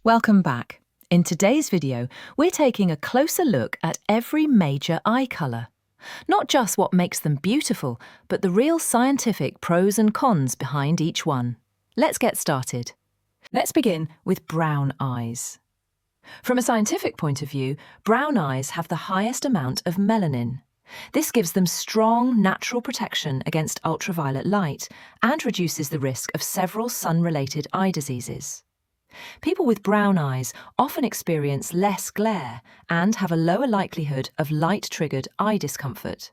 Welcome back. In today's video, we're taking a closer look at every major eye colour. Not just what makes them beautiful, but the real scientific pros and cons behind each one. Let's get started. Let's begin with brown eyes. From a scientific point of view, brown eyes have the highest amount of melanin. This gives them strong natural protection against ultraviolet light and reduces the risk of several sun-related eye diseases. People with brown eyes often experience less glare and have a lower likelihood of light-triggered eye discomfort.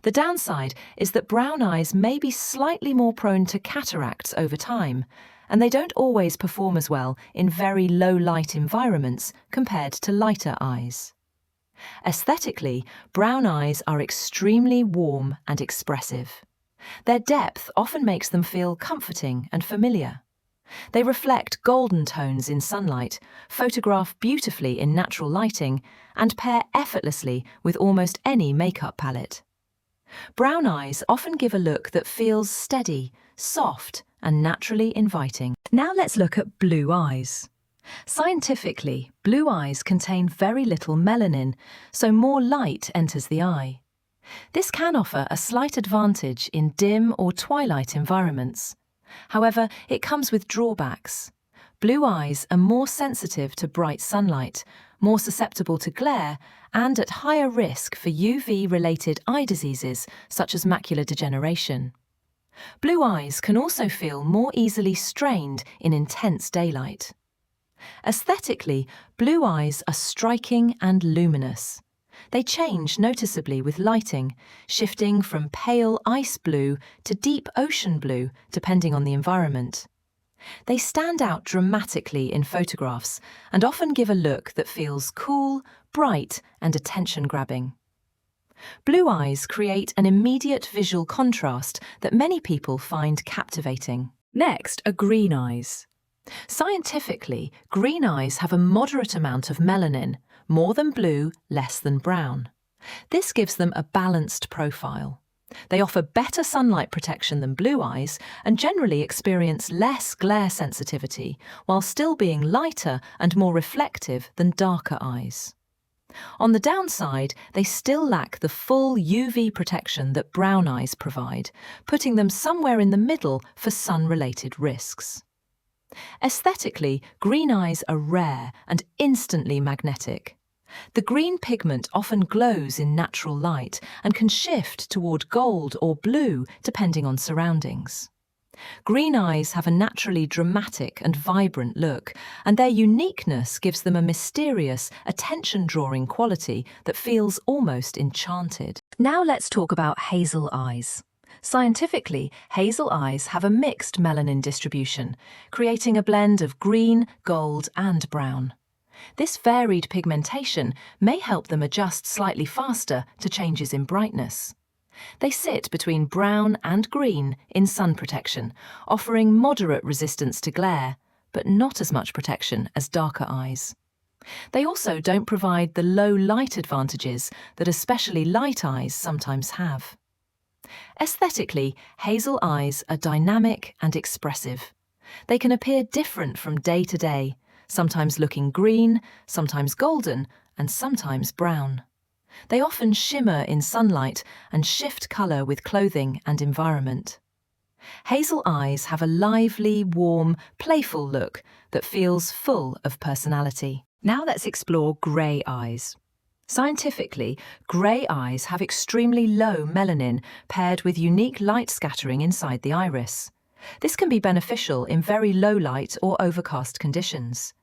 The downside is that brown eyes may be slightly more prone to cataracts over time, and they don't always perform as well in very low-light environments compared to lighter eyes. Aesthetically, brown eyes are extremely warm and expressive. Their depth often makes them feel comforting and familiar. They reflect golden tones in sunlight, photograph beautifully in natural lighting, and pair effortlessly with almost any makeup palette. Brown eyes often give a look that feels steady, soft, and naturally inviting. Now let's look at blue eyes. Scientifically, blue eyes contain very little melanin, so more light enters the eye. This can offer a slight advantage in dim or twilight environments. However, it comes with drawbacks. Blue eyes are more sensitive to bright sunlight, more susceptible to glare, and at higher risk for UV-related eye diseases such as macular degeneration. Blue eyes can also feel more easily strained in intense daylight. Aesthetically, blue eyes are striking and luminous. They change noticeably with lighting, shifting from pale ice blue to deep ocean blue, depending on the environment. They stand out dramatically in photographs and often give a look that feels cool, bright, and attention-grabbing. Blue eyes create an immediate visual contrast that many people find captivating. Next are green eyes. Scientifically, green eyes have a moderate amount of melanin, more than blue, less than brown. This gives them a balanced profile. They offer better sunlight protection than blue eyes and generally experience less glare sensitivity, while still being lighter and more reflective than darker eyes. On the downside, they still lack the full UV protection that brown eyes provide, putting them somewhere in the middle for sun-related risks. Aesthetically, green eyes are rare and instantly magnetic. The green pigment often glows in natural light and can shift toward gold or blue depending on surroundings. Green eyes have a naturally dramatic and vibrant look, and their uniqueness gives them a mysterious, attention-drawing quality that feels almost enchanted. Now let's talk about hazel eyes. Scientifically, hazel eyes have a mixed melanin distribution, creating a blend of green, gold, and brown. This varied pigmentation may help them adjust slightly faster to changes in brightness. They sit between brown and green in sun protection, offering moderate resistance to glare, but not as much protection as darker eyes. They also don't provide the low light advantages that especially light eyes sometimes have. Aesthetically, hazel eyes are dynamic and expressive. They can appear different from day to day, sometimes looking green, sometimes golden, and sometimes brown. They often shimmer in sunlight and shift colour with clothing and environment. Hazel eyes have a lively, warm, playful look that feels full of personality. Now let's explore grey eyes. Scientifically, grey eyes have extremely low melanin paired with unique light scattering inside the iris. This can be beneficial in very low light or overcast conditions.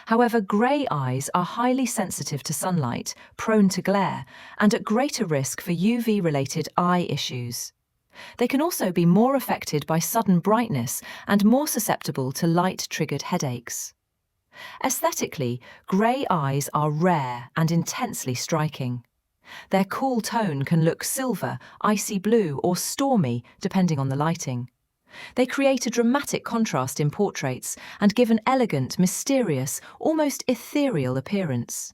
However, grey eyes are highly sensitive to sunlight, prone to glare, and at greater risk for UV-related eye issues. They can also be more affected by sudden brightness and more susceptible to light-triggered headaches. Aesthetically, grey eyes are rare and intensely striking. Their cool tone can look silver, icy blue, or stormy, depending on the lighting. They create a dramatic contrast in portraits and give an elegant, mysterious, almost ethereal appearance.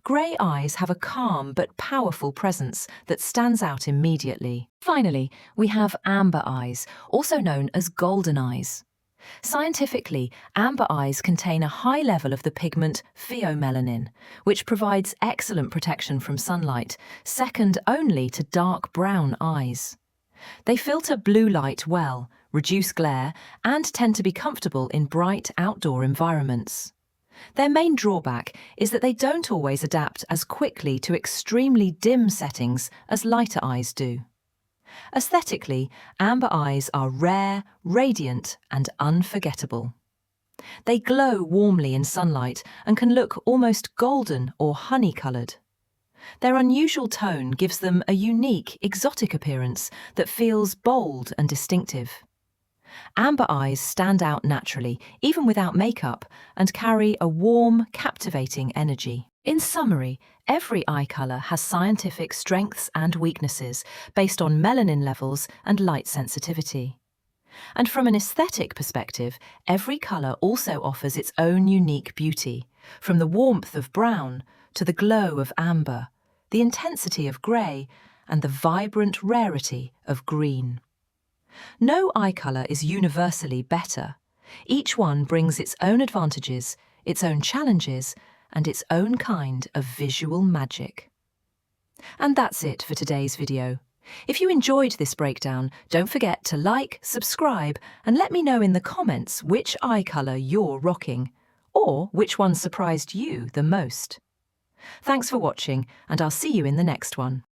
Grey eyes have a calm but powerful presence that stands out immediately. Finally, we have amber eyes, also known as golden eyes. Scientifically, amber eyes contain a high level of the pigment pheomelanin, which provides excellent protection from sunlight, second only to dark brown eyes. They filter blue light well, reduce glare, and tend to be comfortable in bright outdoor environments. Their main drawback is that they don't always adapt as quickly to extremely dim settings as lighter eyes do. Aesthetically, amber eyes are rare, radiant, and unforgettable. They glow warmly in sunlight and can look almost golden or honey-coloured. Their unusual tone gives them a unique, exotic appearance that feels bold and distinctive. Amber eyes stand out naturally, even without makeup, and carry a warm, captivating energy. In summary, every eye colour has scientific strengths and weaknesses based on melanin levels and light sensitivity. And from an aesthetic perspective, every colour also offers its own unique beauty, from the warmth of brown to the glow of amber, the intensity of grey, and the vibrant rarity of green. No eye colour is universally better. Each one brings its own advantages, its own challenges, and its own kind of visual magic. And that's it for today's video. If you enjoyed this breakdown, don't forget to like, subscribe, and let me know in the comments which eye colour you're rocking, or which one surprised you the most. Thanks for watching, and I'll see you in the next one.